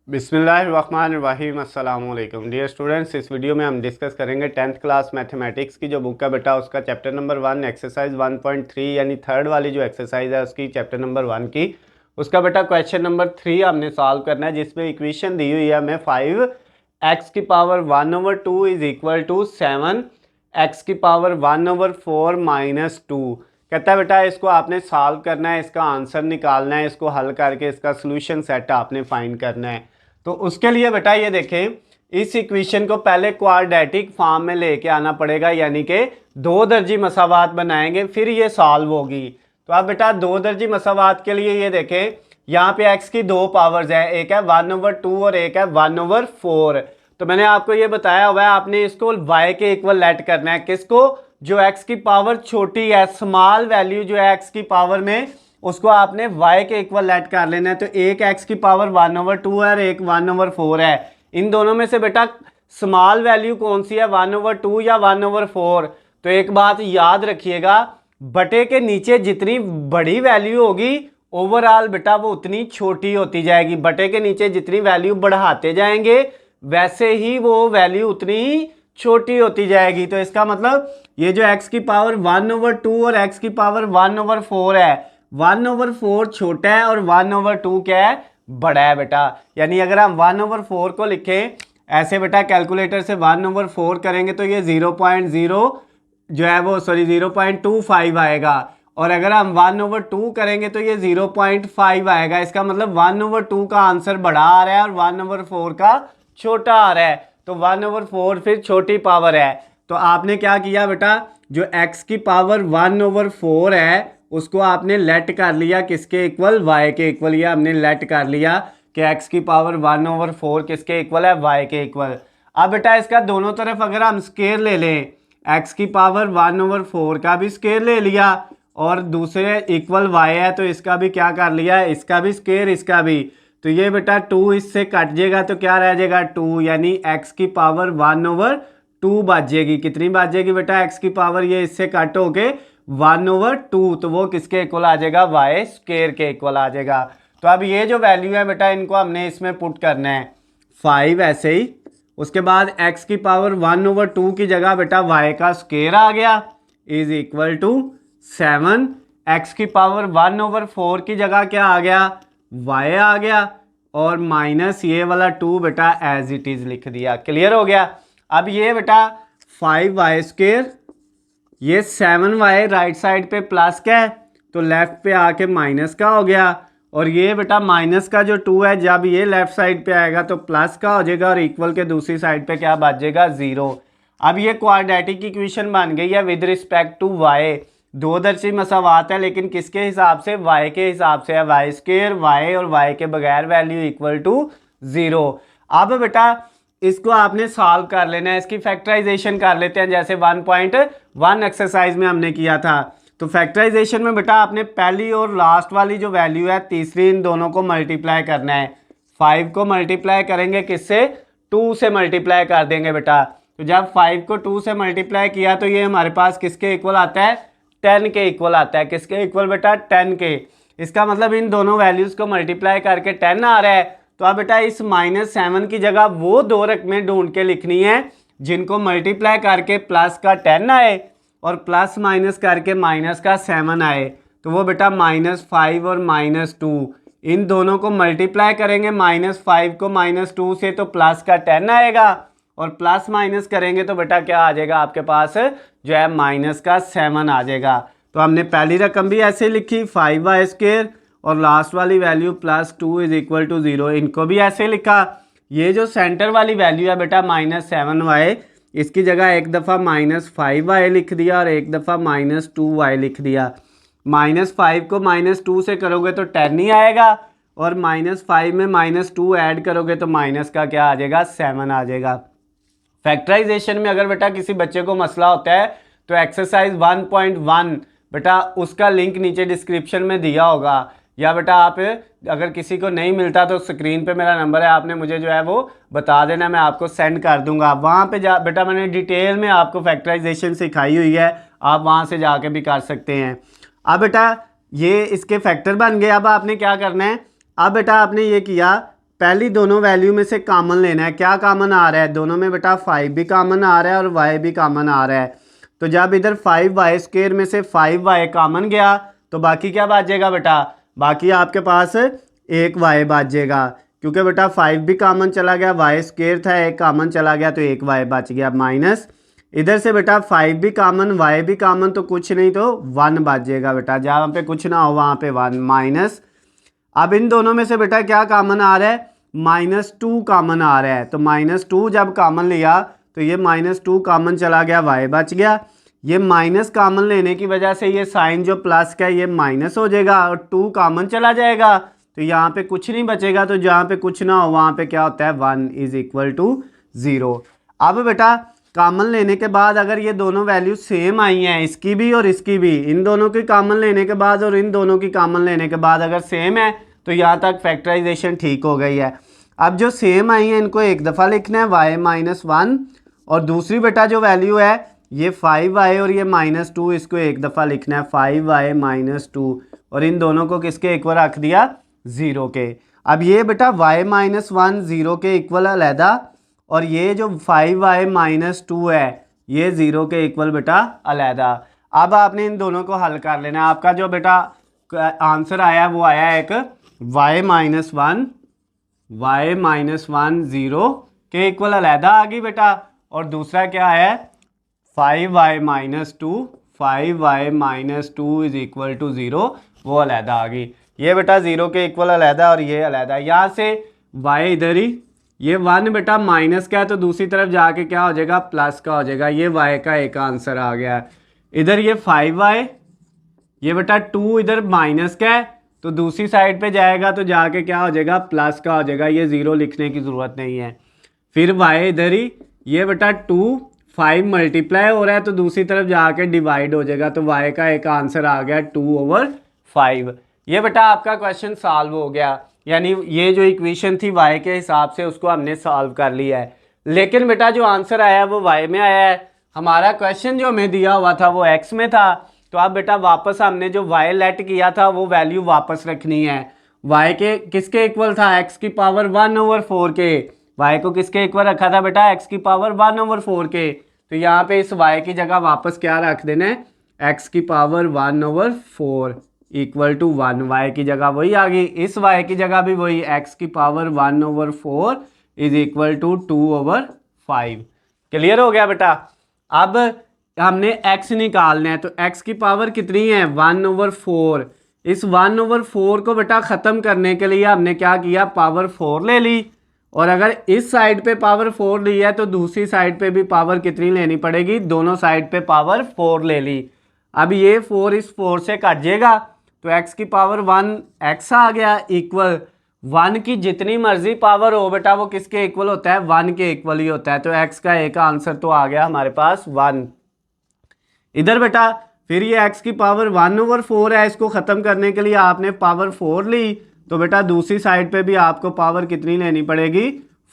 बिस्मिल्लाहिर्रहमानिर्रहीम अस्सलाम वालेकुम डियर स्टूडेंट्स। इस वीडियो में हम डिस्कस करेंगे 10th क्लास मैथमेटिक्स की जो बुक है बेटा उसका चैप्टर नंबर 1 एक्सरसाइज 1.3 यानी थर्ड वाली जो एक्सरसाइज है उसकी चैप्टर नंबर 1 की उसका बेटा क्वेश्चन नंबर 3 हमने सॉल्व करना है, जिसमें इक्वेशन दी हुई है हमें 5x⁴ is equal to 7x⁴ minus 2। कहता है बेटा इसको आपने सॉल्व करना है, इसका आंसर निकालना है, इसको हल करके इसका सोल्यूशन सेट आपने फाइंड करना है। तो उसके लिए बेटा ये देखें, इस इक्वेशन को पहले क्वाड्रेटिक फॉर्म में लेके आना पड़ेगा, यानी कि दो दर्जी मसावात बनाएंगे फिर ये सॉल्व होगी। तो आप बेटा दो दर्जी मसावात के लिए ये देखें, यहाँ पे x की दो पावर्स है, एक है 1/2 और एक है 1/4। तो मैंने आपको ये बताया हुआ है आपने इसको y के इक्वल लेट करना है। किसको? जो x की पावर छोटी है, स्मॉल वैल्यू जो है x की पावर में, उसको आपने y के इक्वल लेट कर लेना है। तो एक x की पावर 1/2 है और एक 1/4 है। इन दोनों में से बेटा स्मॉल वैल्यू कौन सी है, 1/2 या 1/4? तो एक बात याद रखिएगा, बटे के नीचे जितनी बड़ी वैल्यू होगी ओवरऑल बेटा वो उतनी छोटी होती जाएगी। बटे के नीचे जितनी वैल्यू बढ़ाते जाएंगे वैसे ही वो वैल्यू उतनी ही छोटी होती जाएगी। तो इसका मतलब ये जो x की पावर 1/2 और x की पावर 1/4 है, 1/4 छोटा है और 1/2 क्या है, बड़ा है बेटा। यानी अगर हम 1/4 को लिखें ऐसे बेटा, कैलकुलेटर से 1/4 करेंगे तो ये 0.0 जो है वो 0.25 आएगा, और अगर हम 1/2 करेंगे तो ये 0.5 आएगा। इसका मतलब 1/2 का आंसर बड़ा आ रहा है और 1/4 का छोटा आ रहा है। तो 1/4 फिर छोटी पावर है। तो आपने क्या किया बेटा, जो x की पावर 1/4 है उसको आपने लेट कर लिया किसके इक्वल, y के इक्वल। ये हमने लेट कर लिया कि x की पावर 1/4 किसके इक्वल है, y के इक्वल। अब बेटा इसका दोनों तरफ अगर हम स्केयर ले लें, x की पावर 1/4 का भी स्केयर ले लिया और दूसरे इक्वल y है तो इसका भी क्या कर लिया, इसका भी स्केयर, इसका भी। तो ये बेटा 2 इससे कट जाएगा तो क्या रह जाएगा 2, यानी x की पावर 1/2 बचेगी। कितनी बचेगी बेटा x की पावर, ये इससे कट होके 1/2, तो वो किसके इक्वल आ जाएगा, y स्क्वायर के इक्वल आ जाएगा। तो अब ये जो वैल्यू है बेटा इनको हमने इसमें पुट करना है 5 ऐसे ही। उसके बाद x की पावर 1/2 की जगह बेटा y का स्क्वायर आ गया इज इक्वल टू 7। x की पावर 1/4 की जगह क्या आ गया, y आ गया, और माइनस ये वाला 2 बेटा एज इट इज लिख दिया। क्लियर हो गया। अब ये बेटा 5y², ये 7y राइट साइड पे प्लस का है तो लेफ्ट पे आके माइनस का हो गया, और ये बेटा माइनस का जो 2 है जब ये लेफ्ट साइड पे आएगा तो प्लस का हो जाएगा, और इक्वल के दूसरी साइड पे क्या बच जाएगा, 0। अब ये क्वाड्रेटिक इक्वेशन बन गई है विद रिस्पेक्ट टू y। दो दर्शी मसावात है लेकिन किसके हिसाब से, y के हिसाब से है, y² y और y के बगैर वैल्यू इक्वल टू 0। अब बेटा इसको आपने सॉल्व कर लेना है, इसकी फैक्टराइजेशन कर लेते हैं जैसे 1.1 एक्सरसाइज में हमने किया था। तो फैक्टराइजेशन में बेटा आपने पहली और लास्ट वाली जो वैल्यू है तीसरी, इन दोनों को मल्टीप्लाई करना है। 5 को मल्टीप्लाई करेंगे किससे, 2 से मल्टीप्लाई कर देंगे बेटा। तो जब 5 को 2 से मल्टीप्लाई किया तो ये हमारे पास किसके इक्वल आता है, 10 के इक्वल आता है। किसके इक्वल बेटा, 10 के। इसका मतलब इन दोनों वैल्यूज को मल्टीप्लाई करके 10 आ रहा है। तो अब बेटा इस -7 की जगह वो दो रकमें ढूंढ के लिखनी है जिनको मल्टीप्लाई करके प्लस का 10 आए और प्लस माइनस करके माइनस का 7 आए। तो वो बेटा -5 और -2, इन दोनों को मल्टीप्लाई करेंगे, -5 को -2 से तो प्लस का 10 आएगा, और प्लस माइनस करेंगे तो बेटा क्या आ जाएगा आपके पास, जो है माइनस का 7 आ जाएगा। तो हमने पहली रकम भी ऐसे लिखी 5y², और लास्ट वाली वैल्यू +2 इज इक्वल टू 0, इनको भी ऐसे लिखा। ये जो सेंटर वाली वैल्यू है बेटा -7y, इसकी जगह एक दफ़ा -5y लिख दिया और एक दफ़ा -2y लिख दिया। -5 को -2 से करोगे तो 10 ही आएगा, और -5 में -2 ऐड करोगे तो माइनस का क्या आ जाएगा, 7 आ जाएगा। फैक्टराइजेशन में अगर बेटा किसी बच्चे को मसला होता है तो एक्सरसाइज 1.1 बेटा उसका लिंक नीचे डिस्क्रिप्शन में दिया होगा, या बेटा आप अगर किसी को नहीं मिलता तो स्क्रीन पे मेरा नंबर है, आपने मुझे जो है वो बता देना, मैं आपको सेंड कर दूंगा। वहाँ पे जा बेटा मैंने डिटेल में आपको फैक्टराइजेशन सिखाई हुई है, आप वहाँ से जाके भी कर सकते हैं। अब बेटा ये इसके फैक्टर बन गए। अब आपने क्या करना है, अब बेटा आपने ये किया पहली दोनों वैल्यू में से कॉमन लेना है। क्या कॉमन आ रहा है दोनों में बेटा? 5 भी कॉमन आ रहा है और y भी कॉमन आ रहा है। तो जब इधर 5y² में से 5y कॉमन गया तो बाकी क्या बचेगा बेटा? बाकी आपके पास एक y बचेगा, क्योंकि बेटा 5 भी कॉमन चला गया, y² था, एक कॉमन चला गया तो एक y बच गया माइनस। इधर से बेटा 5 भी कॉमन y भी कॉमन, तो कुछ नहीं तो 1 बचेगा बेटा, जहाँ पे कुछ ना हो वहाँ पे 1 माइनस। अब इन दोनों में से बेटा क्या कॉमन आ रहा है? -2 कॉमन आ रहा है। तो -2 जब कॉमन लिया तो ये -2 कॉमन चला गया, y बच गया। ये माइनस कॉमन लेने की वजह से ये साइन जो प्लस का ये माइनस हो जाएगा और 2 कॉमन चला जाएगा, तो यहाँ पे कुछ नहीं बचेगा। तो जहाँ पे कुछ ना हो वहाँ पे क्या होता है? 1 = 0। अब बेटा कॉमन लेने के बाद अगर ये दोनों वैल्यू सेम आई हैं, इसकी भी और इसकी भी, इन दोनों की कॉमन लेने के बाद और इन दोनों की कॉमन लेने के बाद अगर सेम है तो यहाँ तक फैक्टराइजेशन ठीक हो गई है। अब जो सेम आई है इनको एक दफ़ा लिखना है y-1, और दूसरी बेटा जो वैल्यू है ये 5y और ये -2, इसको एक दफ़ा लिखना है 5y-2, और इन दोनों को किसके इक्वल रख दिया? 0 के। अब ये बेटा y-1 0 के इक्वल अलहदा, और ये जो 5y-2 है ये 0 के इक्वल बेटा अलहदा। अब आपने इन दोनों को हल कर लेना है। आपका जो बेटा आंसर आया वो आया एक y-1 0 के इक्वल अलहदा आ गई बेटा, और दूसरा क्या है 5y-2 = 0, वो अलहदा आ गई। ये बेटा 0 के इक्वल अलहदा और ये अलहदा। यहाँ से y इधर ही, ये 1 बेटा माइनस का है तो दूसरी तरफ जाके क्या हो जाएगा? प्लस का हो जाएगा। ये y का एक आंसर आ गया। इधर ये 5y, ये बेटा 2 इधर माइनस का है तो दूसरी साइड पे जाएगा तो जाके क्या हो जाएगा? प्लस का हो जाएगा। ये 0 लिखने की ज़रूरत नहीं है। फिर y इधर ही, ये बेटा 2 5 मल्टीप्लाई हो रहा है तो दूसरी तरफ जाके डिवाइड हो जाएगा, तो y का एक आंसर आ गया 2/5। ये बेटा आपका क्वेश्चन सॉल्व हो गया, यानी ये जो इक्वेशन थी y के हिसाब से उसको हमने सॉल्व कर लिया है। लेकिन बेटा जो आंसर आया है वो y में आया है। हमारा क्वेश्चन जो हमें दिया हुआ था वो x में था, तो अब बेटा वापस हमने जो y लेट किया था वो वैल्यू वापस रखनी है। y के किसके इक्वल था? x⁴ के। y को किसके इक्वल रखा था बेटा? x⁴ के। तो यहाँ पे इस y की जगह वापस क्या रख देना है? x⁴ equal to 1। y की जगह वही आ गई, इस y की जगह भी वही, x⁴ इक्वल टू 2/5। क्लियर हो गया बेटा? अब हमने x निकालना है, तो x की पावर कितनी है? 1/4। इस 1/4 को बेटा ख़त्म करने के लिए हमने क्या किया? पावर 4 ले ली, और अगर इस साइड पे पावर 4 ली है तो दूसरी साइड पे भी पावर कितनी लेनी पड़ेगी? दोनों साइड पे पावर 4 ले ली। अब ये 4 इस 4 से कट जाएगा तो x⁴ x आ गया इक्वल 1 की जितनी मर्जी पावर हो बेटा वो किसके इक्वल होता है? 1 के इक्वल ही होता है। तो x का एक आंसर तो आ गया हमारे पास 1। इधर बेटा फिर ये x⁴ 1/4 है, इसको ख़त्म करने के लिए आपने पावर 4 ली, तो बेटा दूसरी साइड पे भी आपको पावर कितनी लेनी पड़ेगी?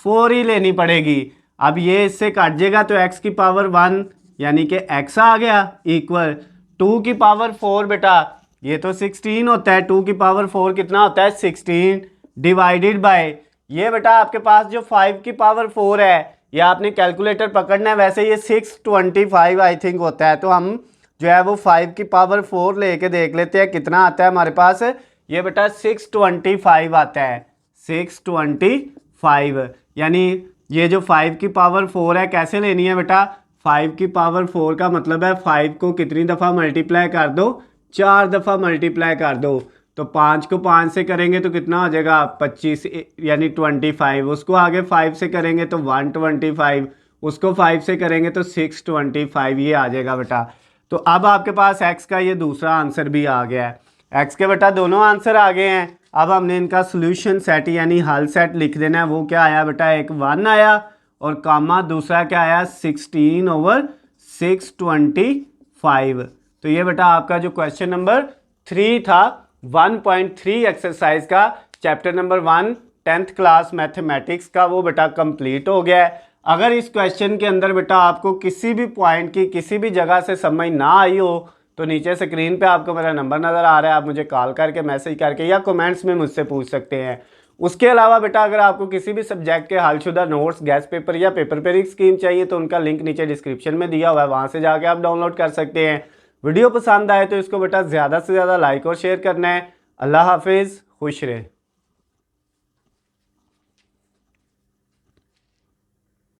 4 ही लेनी पड़ेगी। अब ये इससे काट जाएगा तो x⁴ यानी कि x आ गया इक्वल 2 की पावर 4 बेटा ये तो 16 होता है। 2 की पावर 4 कितना होता है? 16 डिवाइडेड बाय ये बेटा आपके पास जो 5 की पावर 4 है ये आपने कैलकुलेटर पकड़ना है, वैसे ये 625 आई थिंक होता है, तो हम जो है वो 5 की पावर 4 लेके देख लेते हैं कितना आता है हमारे पास। ये बेटा 625 आता है, 625। यानी ये जो 5 की पावर 4 है कैसे लेनी है बेटा? 5 की पावर 4 का मतलब है 5 को कितनी दफ़ा मल्टीप्लाई कर दो? 4 दफ़ा मल्टीप्लाई कर दो। तो 5 को 5 से करेंगे तो कितना हो जाएगा? 25 यानी 25। उसको आगे 5 से करेंगे तो 125, उसको 5 से करेंगे तो 625, ये आ जाएगा बेटा। तो अब आपके पास x का ये दूसरा आंसर भी आ गया है। x के बेटा दोनों आंसर आ गए हैं। अब हमने इनका सोल्यूशन सेट यानी हल सेट लिख देना है। वो क्या आया बेटा? एक 1 आया और कामा दूसरा क्या आया? 16/625। तो ये बेटा आपका जो क्वेश्चन नंबर 3 था 1.3 एक्सरसाइज का chapter number 1 10th class mathematics का, वो बेटा कंप्लीट हो गया है। अगर इस क्वेश्चन के अंदर बेटा आपको किसी भी पॉइंट की किसी भी जगह से समझ ना आई हो तो नीचे स्क्रीन पे आपको मेरा नंबर नज़र आ रहा है, आप मुझे कॉल करके मैसेज करके या कमेंट्स में मुझसे पूछ सकते हैं। उसके अलावा बेटा अगर आपको किसी भी सब्जेक्ट के हलशुदा नोट्स, गैस पेपर या पेपर पेरिक स्कीम चाहिए तो उनका लिंक नीचे डिस्क्रिप्शन में दिया हुआ है, वहाँ से जाके आप डाउनलोड कर सकते हैं। वीडियो पसंद आए तो इसको बेटा ज़्यादा से ज़्यादा लाइक और शेयर करना है। अल्लाह हाफिज़, खुश रहें।